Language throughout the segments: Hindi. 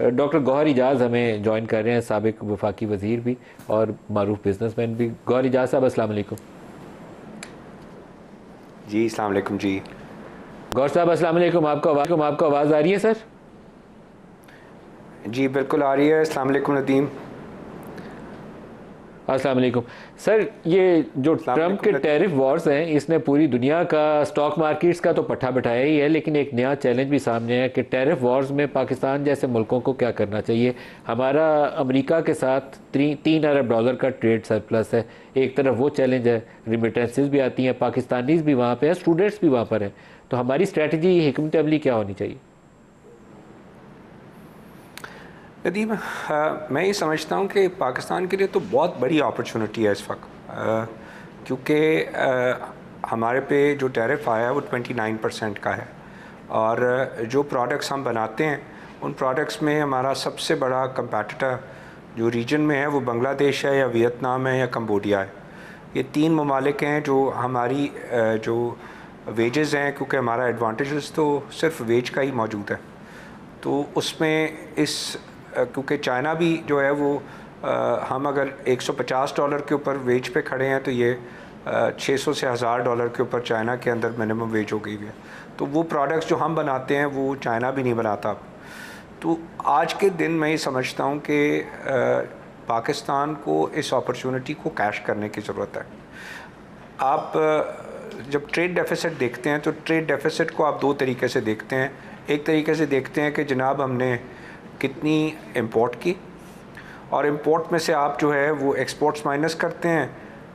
डॉक्टर गौहर इजाज़ हमें ज्वाइन कर रहे हैं, साबिक वफाकी वज़ीर भी और मारूफ बिजनेसमैन भी। गौहर इजाज़ साहब अस्सलाम वालेकुम। जी अस्सलाम वालेकुम जी। गौहर साहब अस्सलाम वालेकुम, आपको आवाज़ आ रही है सर? जी बिल्कुल आ रही है। अस्सलाम वालेकुम नदीम। अस्सलाम वालेकुम सर। ये जो अस्सलाम ट्रम्प के वालेकुम नदीम। टैरिफ वॉर्स हैं, इसने पूरी दुनिया का स्टॉक मार्केट्स का तो पट्टा बिठाया ही है, लेकिन एक नया चैलेंज भी सामने है कि टैरिफ वॉर्स में पाकिस्तान जैसे मुल्कों को क्या करना चाहिए। हमारा अमेरिका के साथ 3 अरब डॉलर का ट्रेड सरप्लस है। एक तरफ वो चैलेंज है, रिमिटेंसेस भी आती हैं, पाकिस्तानीज भी वहाँ पे हैं, स्टूडेंट्स भी वहाँ पर हैं। तो हमारी स्ट्रैटेजी, हिकमत अमली क्या होनी चाहिए? नदीम, मैं ये समझता हूँ कि पाकिस्तान के लिए तो बहुत बड़ी अपॉर्चुनिटी है इस वक्त, क्योंकि हमारे पे जो टैरिफ आया है वो 29% का है, और जो प्रोडक्ट्स हम बनाते हैं उन प्रोडक्ट्स में हमारा सबसे बड़ा कंपेटिटर जो रीजन में है वो बांग्लादेश है या वियतनाम है या कंबोडिया है। ये 3 ममालिक हैं जो हमारी जो वेजेस हैं, क्योंकि हमारा एडवांटेजेस तो सिर्फ वेज का ही मौजूद है, तो उसमें क्योंकि चाइना भी जो है वो हम अगर $150 के ऊपर वेज पे खड़े हैं तो ये 600 से $1000 के ऊपर चाइना के अंदर मिनिमम वेज हो गई है। तो वो प्रोडक्ट्स जो हम बनाते हैं वो चाइना भी नहीं बनाता। तो आज के दिन मैं ये समझता हूँ कि पाकिस्तान को इस अपॉर्चुनिटी को कैश करने की ज़रूरत है। आप जब ट्रेड डेफिसिट देखते हैं तो ट्रेड डेफिसिट को आप 2 तरीके से देखते हैं। एक तरीके से देखते हैं कि जनाब हमने कितनी इंपोर्ट की, और इंपोर्ट में से आप जो है वो एक्सपोर्ट्स माइनस करते हैं,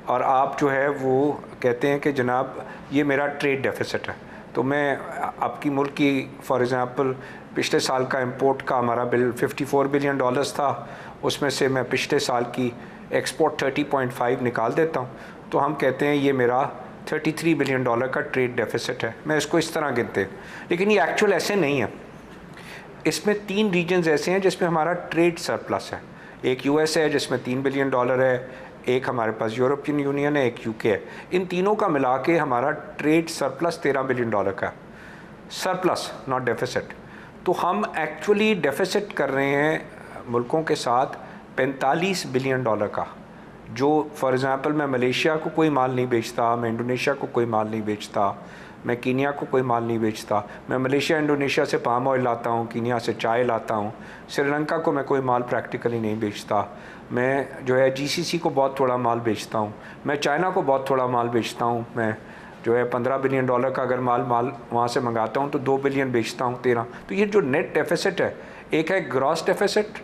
और आप जो है वो कहते हैं कि जनाब ये मेरा ट्रेड डेफिसिट है। तो मैं आपकी मुल्क की फॉर एग्ज़ाम्पल पिछले साल का इंपोर्ट का हमारा बिल $54 बिलियन था, उसमें से मैं पिछले साल की एक्सपोर्ट 30.5 निकाल देता हूँ, तो हम कहते हैं ये मेरा $33 बिलियन का ट्रेड डेफिसिट है। मैं इसको इस तरह गिनते हैं, लेकिन ये एक्चुअल ऐसे नहीं है। इसमें 3 रीजन्स ऐसे हैं जिसमें हमारा ट्रेड सरप्लस है। एक यूएस है जिसमें $3 बिलियन है, एक हमारे पास यूरोपियन यूनियन है, एक यूके है। इन तीनों का मिला के हमारा ट्रेड सरप्लस $13 बिलियन का, सरप्लस नॉट डेफिसिट। तो हम एक्चुअली डेफिसिट कर रहे हैं मुल्कों के साथ $45 बिलियन का, जो फॉर एग्ज़ाम्पल मैं मलेशिया को कोई माल नहीं बेचता, मैं इंडोनेशिया को कोई माल नहीं बेचता, मैं कीनिया को कोई माल नहीं बेचता। मैं मलेशिया इंडोनेशिया से पाम ऑयल लाता हूँ, कीनिया से चाय लाता हूँ, श्रीलंका को मैं कोई माल प्रैक्टिकली नहीं बेचता। मैं जो है जीसीसी को बहुत थोड़ा माल बेचता हूँ, मैं चाइना को बहुत थोड़ा माल बेचता हूँ। मैं जो है $15 बिलियन का अगर माल वहाँ से मंगाता हूँ तो 2 बिलियन बेचता हूँ, 13। तो ये जो नेट डेफिसिट है, एक है ग्रॉस डेफिसिट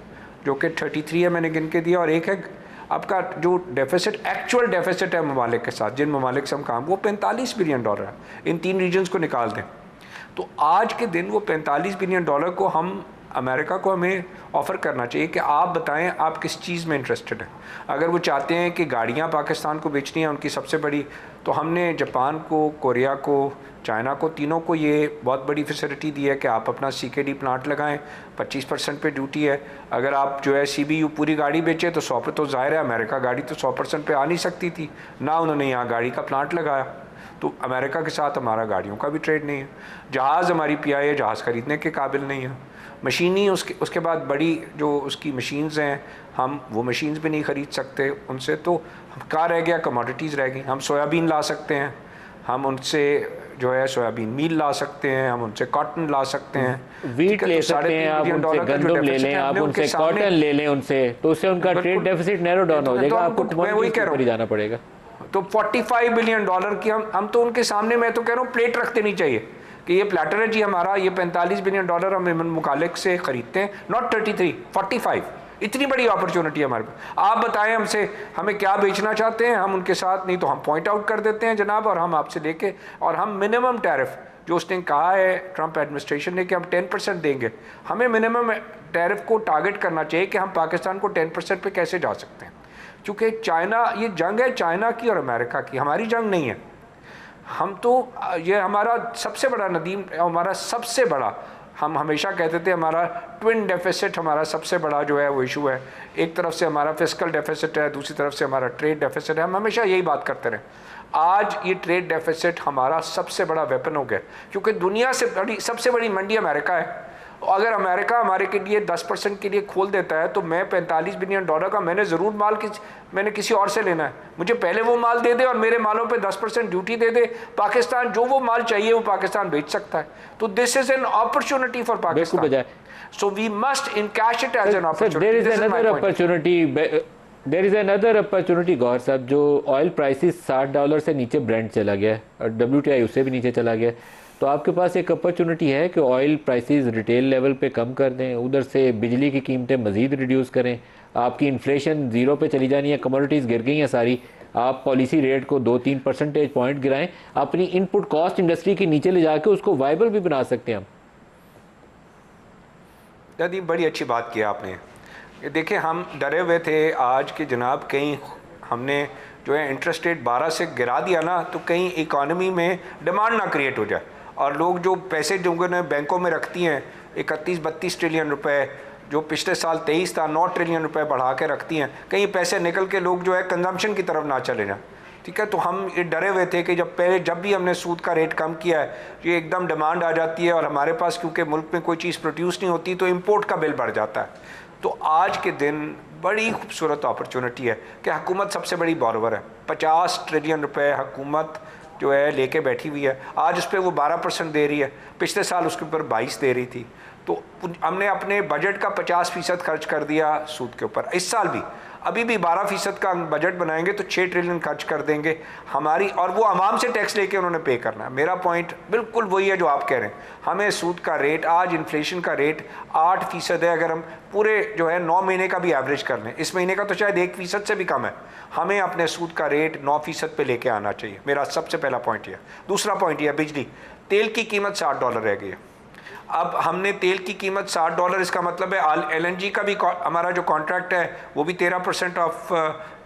जो कि 33 है मैंने गिन के दिया, और एक है आपका जो डेफिसिट एक्चुअल डेफिसिट है ममालिक के साथ, जिन ममालिक से हम काम, वो $45 बिलियन है। इन 3 रीजन्स को निकाल दें तो आज के दिन वो $45 बिलियन को हम अमेरिका को हमें ऑफ़र करना चाहिए कि आप बताएं आप किस चीज़ में इंटरेस्टेड हैं। अगर वो चाहते हैं कि गाड़ियाँ पाकिस्तान को बेचनी है उनकी सबसे बड़ी, तो हमने जापान को, कोरिया को, चाइना को, तीनों को ये बहुत बड़ी फैसिलिटी दी है कि आप अपना CKD प्लांट लगाएं, 25% पे ड्यूटी है। अगर आप जो है CBU पूरी गाड़ी बेचे तो 100 पे, तो ज़ाहिर है अमेरिका गाड़ी तो 100% पे आ नहीं सकती थी ना, उन्होंने यहाँ गाड़ी का प्लांट लगाया। तो अमेरिका के साथ हमारा गाड़ियों का भी ट्रेड नहीं है। जहाज़ हमारी PIA जहाज़ ख़रीदने के काबिल नहीं है। मशीनी उसके बाद बड़ी जो उसकी मशीन्स हैं, हम वो मशीन्स भी नहीं ख़रीद सकते उनसे। तो क्या रह गया? कमोडिटीज़ रह गई। हम सोयाबीन ला सकते हैं, हम उनसे जो है सोयाबीन मील ला सकते हैं, हम उनसे कॉटन ला सकते हैं, वीट ले सकते हैं, आप उनसे गंदम ले लें, आप उनसे कॉटन ले लें उनसे, तो उससे उनका ट्रेड डेफिसिट नैरो डाउन हो जाएगा। आपको कमोडिटीज के ऊपर ही जाना पड़ेगा। तो $45 बिलियन की हम तो उनके सामने, मैं तो कह रहा हूँ प्लेट रख देनी चाहिए कि ये प्लेटर है जी हमारा, ये $45 बिलियन हम मुखालिक से ख़रीदते हैं, नॉट 33, 45। इतनी बड़ी अपॉर्चुनिटी है हमारे पास। आप बताएं हमसे, हमें क्या बेचना चाहते हैं, हम उनके साथ, नहीं तो हम पॉइंट आउट कर देते हैं जनाब, और हम आपसे लेके, और हम मिनिमम टैरिफ जो उसने कहा है ट्रंप एडमिनिस्ट्रेशन ने कि हम 10% देंगे, हमें मिनिमम टैरिफ को टारगेट करना चाहिए कि हम पाकिस्तान को 10% पे कैसे जा सकते हैं। क्योंकि चाइना, ये जंग है चाइना की और अमेरिका की, हमारी जंग नहीं है। हम तो, ये हमारा सबसे बड़ा नदीम, हमारा सबसे बड़ा, हम हमेशा कहते थे हमारा ट्विन डेफिसिट, हमारा सबसे बड़ा जो है वो इशू है। एक तरफ से हमारा फिस्कल डेफिसिट है, दूसरी तरफ से हमारा ट्रेड डेफिसिट है। हम हमेशा यही बात करते रहे। आज ये ट्रेड डेफिसिट हमारा सबसे बड़ा वेपन हो गया, क्योंकि दुनिया से बड़ी, सबसे बड़ी मंडी अमेरिका है, अगर अमेरिका हमारे के लिए 10% के लिए खोल देता है तो मैं $45 बिलियन का मैंने ज़रूर माल मैंने किसी और से लेना है, मुझे पहले वो माल दे दे और मेरे मालों पे 10% ड्यूटी दे दे। पाकिस्तान जो वो माल चाहिए वो पाकिस्तान बेच सकता है। तो this is an opportunity for Pakistan, so we must encash it as an opportunity. There is another opportunity Gaur साहब, जो ऑयल प्राइसेस $60 से नीचे ब्रेंट चला गया है और WTI उससे भी नीचे चला गया, तो आपके पास एक अपॉर्चुनिटी है कि ऑयल प्राइसेस रिटेल लेवल पे कम कर दें, उधर से बिजली की कीमतें मज़ीद रिड्यूस करें, आपकी इन्फ्लेशन ज़ीरो पे चली जानी है, कमोडिटीज़ गिर गई हैं सारी, आप पॉलिसी रेट को 2-3 परसेंटेज पॉइंट गिराएं, अपनी इनपुट कॉस्ट इंडस्ट्री के नीचे ले जाके उसको वाइबल भी बना सकते हैं हम। दादी बड़ी अच्छी बात की आपने। देखिए हम डरे हुए थे आज कि जनाब कहीं हमने जो है इंटरेस्ट रेट 12 से गिरा दिया ना तो कहीं इकॉनमी में डिमांड ना क्रिएट हो जाए, और लोग जो पैसे जो बैंकों में रखती हैं 31-32 ट्रिलियन रुपए, जो पिछले साल 23 था 9 ट्रिलियन रुपए बढ़ा के रखती हैं, कहीं पैसे निकल के लोग जो है कंजम्पशन की तरफ ना चले जाएं। ठीक है, तो हम ये डरे हुए थे कि जब भी हमने सूद का रेट कम किया है ये एकदम डिमांड आ जाती है और हमारे पास क्योंकि मुल्क में कोई चीज़ प्रोड्यूस नहीं होती तो इम्पोर्ट का बिल बढ़ जाता है। तो आज के दिन बड़ी खूबसूरत अपॉर्चुनिटी है कि हुकूमत सबसे बड़ी बॉरोवर है, 50 ट्रिलियन रुपए हुकूमत जो है लेके बैठी हुई है, आज उस पर वो 12% दे रही है, पिछले साल उसके ऊपर 22 दे रही थी। तो हमने अपने बजट का 50% खर्च कर दिया सूद के ऊपर। इस साल भी अभी भी 12% का बजट बनाएंगे तो 6 ट्रिलियन खर्च कर देंगे हमारी, और वो आवाम से टैक्स लेके उन्होंने पे करना है। मेरा पॉइंट बिल्कुल वही है जो आप कह रहे हैं, हमें सूद का रेट, आज इन्फ्लेशन का रेट 8% है, अगर हम पूरे जो है 9 महीने का भी एवरेज कर लें, इस महीने का तो शायद 1% से भी कम है, हमें अपने सूद का रेट 9% पे लेके आना चाहिए। मेरा सबसे पहला पॉइंट यह। दूसरा पॉइंट यह, बिजली तेल की कीमत $60 रह गई है। अब हमने तेल की कीमत $60, इसका मतलब है LNG का भी हमारा जो कॉन्ट्रैक्ट है वो भी 13% ऑफ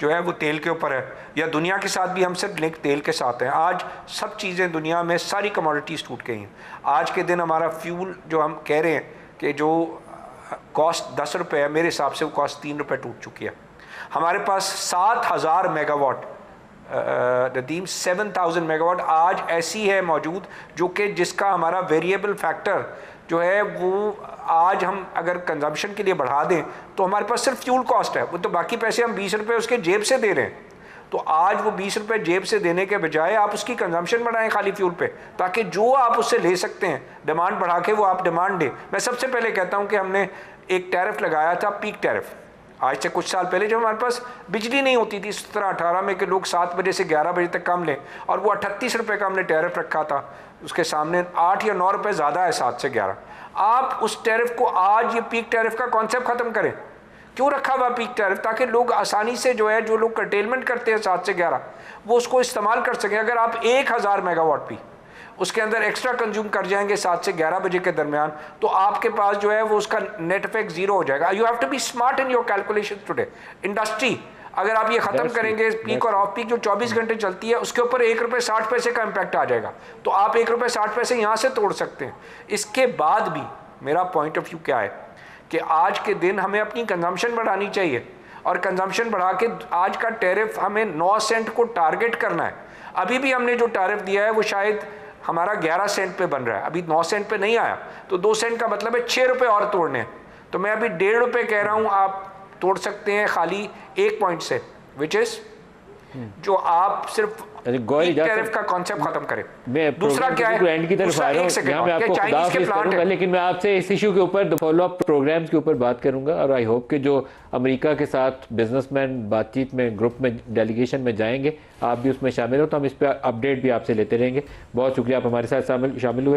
जो है वो तेल के ऊपर है, या दुनिया के साथ भी हम सिर्फ लिंक तेल के साथ हैं। आज सब चीज़ें दुनिया में सारी कमोडिटीज़ टूट गई हैं। आज के दिन हमारा फ्यूल जो हम कह रहे हैं कि जो कॉस्ट 10 रुपये है, मेरे हिसाब से वो कॉस्ट 3 रुपये टूट चुकी है। हमारे पास 7000 मेगावाट नदीम 7000 मेगावाट आज ऐसी है मौजूद जो कि जिसका हमारा वेरिएबल फैक्टर जो है वो आज हम अगर कंजम्पशन के लिए बढ़ा दें तो हमारे पास सिर्फ फ्यूल कॉस्ट है, वो तो बाकी पैसे हम 20 रुपये उसके जेब से दे रहे हैं। तो आज वो 20 रुपये जेब से देने के बजाय आप उसकी कंजम्पशन बढ़ाएं खाली फ्यूल पे, ताकि जो आप उससे ले सकते हैं डिमांड बढ़ा के वो आप डिमांड दें। मैं सबसे पहले कहता हूँ कि हमने एक टैरिफ लगाया था, पीक टैरिफ, आज से कुछ साल पहले जब हमारे पास बिजली नहीं होती थी 17-18 में कि लोग 7 बजे से 11 बजे तक काम लें, और वो 38 रुपये का हमने टैरिफ रखा था, उसके सामने 8 या 9 रुपये ज़्यादा है 7 से 11। आप उस टैरिफ को आज ये पीक टैरिफ का कॉन्सेप्ट ख़त्म करें। क्यों रखा हुआ पीक टैरिफ? ताकि लोग आसानी से जो है, जो लोग कर्टेलमेंट करते हैं 7 से 11 वो उसको इस्तेमाल कर सकें। अगर आप 1000 मेगावाट भी उसके अंदर एक्स्ट्रा कंज्यूम कर जाएंगे 7 से 11 बजे के दरमियान, तो आपके पास जो है वो उसका नेट इफेक्ट जीरो हो जाएगा। You have to be smart in your calculation today. Industry अगर आप ये खत्म करेंगे पीक और ऑफ पीक जो 24 घंटे चलती है, उसके ऊपर ₹1.60 का इम्पैक्ट आ जाएगा, तो आप ₹1.60 यहाँ से तोड़ सकते हैं। इसके बाद भी मेरा पॉइंट ऑफ व्यू क्या है कि आज के दिन हमें अपनी कंजम्पशन बढ़ानी चाहिए, और कंजम्पशन बढ़ा के आज का टैरिफ हमें 9 सेंट को टारगेट करना है। अभी भी हमने जो टैरिफ दिया है वो शायद हमारा 11 सेंट पे बन रहा है, अभी 9 सेंट पे नहीं आया, तो 2 सेंट का मतलब है 6 रुपये और तोड़ने हैं। तो मैं अभी 1.5 रुपये कह रहा हूँ, आप तोड़ सकते हैं खाली 1 पॉइंट से, विच इज जो आप सिर्फ टैरिफ का कॉन्सेप्ट खत्म करें। दूसरा क्या है, एंड की तरफ आ रहा हूं, मैं आपको खुदाफिज करूंगा, लेकिन मैं आपसे इस इशू के ऊपर फॉलो अप प्रोग्राम्स के ऊपर बात करूंगा, और आई होप कि जो अमेरिका के साथ बिजनेसमैन बातचीत में ग्रुप में डेलीगेशन में जाएंगे आप भी उसमें शामिल हो, तो हम इस पर अपडेट भी आपसे लेते रहेंगे। बहुत शुक्रिया आप हमारे साथ शामिल हुए।